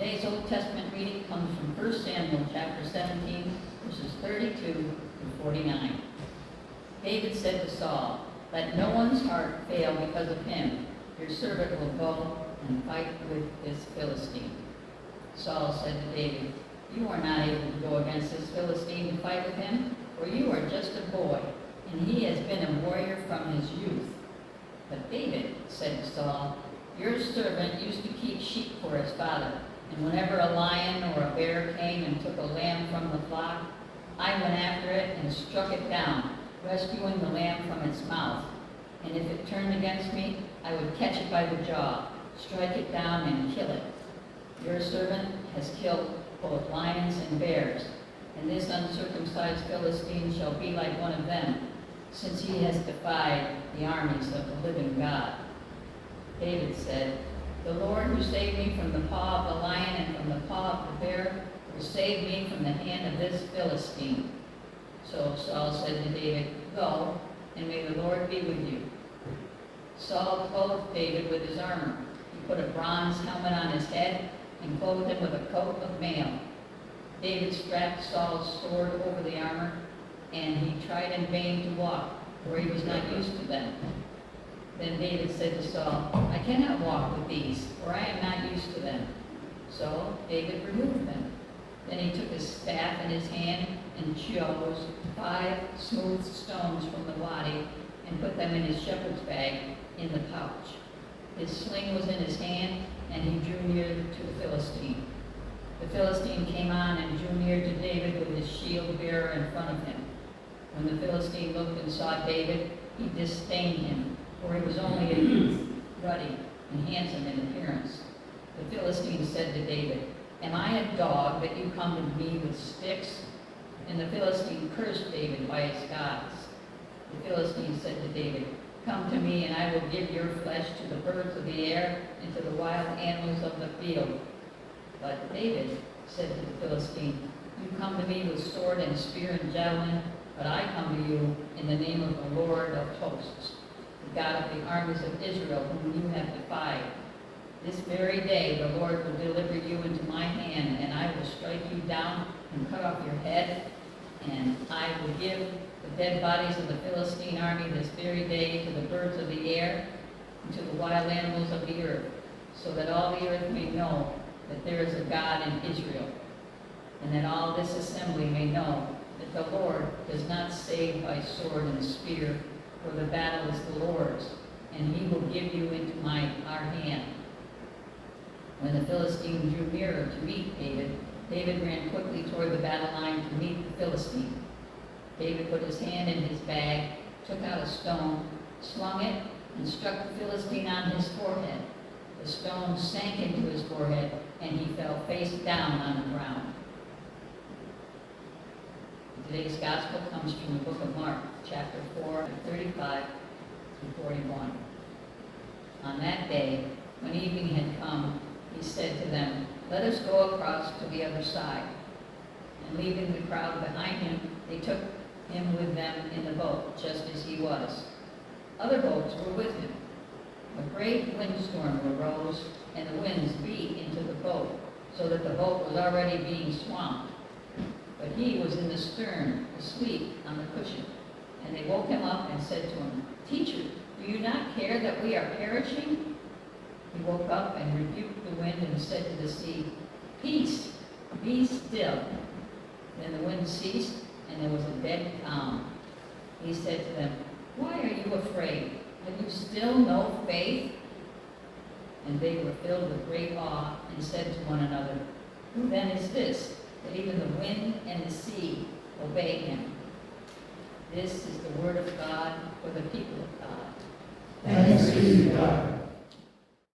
Today's Old Testament reading comes from 1 Samuel chapter 17, verses 32 to 49. David said to Saul, "Let no one's heart fail because of him. Your servant will go and fight with this Philistine." Saul said to David, "You are not able to go against this Philistine to fight with him, for you are just a boy, and he has been a warrior from his youth." But David said to Saul, "Your servant used to keep sheep for his father, and whenever a lion or a bear came and took a lamb from the flock, I went after it and struck it down, rescuing the lamb from its mouth. And if it turned against me, I would catch it by the jaw, strike it down, and kill it. Your servant has killed both lions and bears, and this uncircumcised Philistine shall be like one of them, since he has defied the armies of the living God." David said, "The Lord who saved me from the paw of the lion and from the paw of the bear will save me from the hand of this Philistine." So Saul said to David, "Go, and may the Lord be with you." Saul clothed David with his armor. He put a bronze helmet on his head and clothed him with a coat of mail. David strapped Saul's sword over the armor, and he tried in vain to walk, for he was not used to them. Then David said to Saul, "I cannot walk with these, for I am not used to them." So David removed them. Then he took his staff in his hand and chose 5 smooth stones from the wadi and put them in his shepherd's bag in the pouch. His sling was in his hand, and he drew near to the Philistine. The Philistine came on and drew near to David with his shield bearer in front of him. When the Philistine looked and saw David, he disdained him, for he was only a youth, ruddy and handsome in appearance. The Philistine said to David, "Am I a dog that you come to me with sticks?" And the Philistine cursed David by his gods. The Philistine said to David, "Come to me, and I will give your flesh to the birds of the air and to the wild animals of the field." But David said to the Philistine, "You come to me with sword and spear and javelin, but I come to you in the name of the Lord of hosts, the God of the armies of Israel, whom you have defied. This very day the Lord will deliver you into my hand, and I will strike you down and cut off your head, and I will give the dead bodies of the Philistine army this very day to the birds of the air and to the wild animals of the earth, so that all the earth may know that there is a God in Israel, and that all this assembly may know that the Lord does not save by sword and spear, for the battle is the Lord's, and he will give you into our hand." When the Philistine drew nearer to meet David, David ran quickly toward the battle line to meet the Philistine. David put his hand in his bag, took out a stone, swung it, and struck the Philistine on his forehead. The stone sank into his forehead, and he fell face down on the ground. Today's gospel comes from the book of Mark, chapter 4, 35 through 41. On that day, when evening had come, he said to them, "Let us go across to the other side." And leaving the crowd behind him, they took him with them in the boat, just as he was. Other boats were with him. A great windstorm arose, and the winds beat into the boat, so that the boat was already being swamped. But he was in the stern, asleep on the cushion. And they woke him up and said to him, "Teacher, do you not care that we are perishing?" He woke up and rebuked the wind and said to the sea, "Peace, be still." Then the wind ceased, and there was a dead calm. He said to them, "Why are you afraid? Have you still no faith?" And they were filled with great awe and said to one another, "Who then is this, that even the wind and the sea obey him?" This is the word of God for the people of God. Thanks be to God.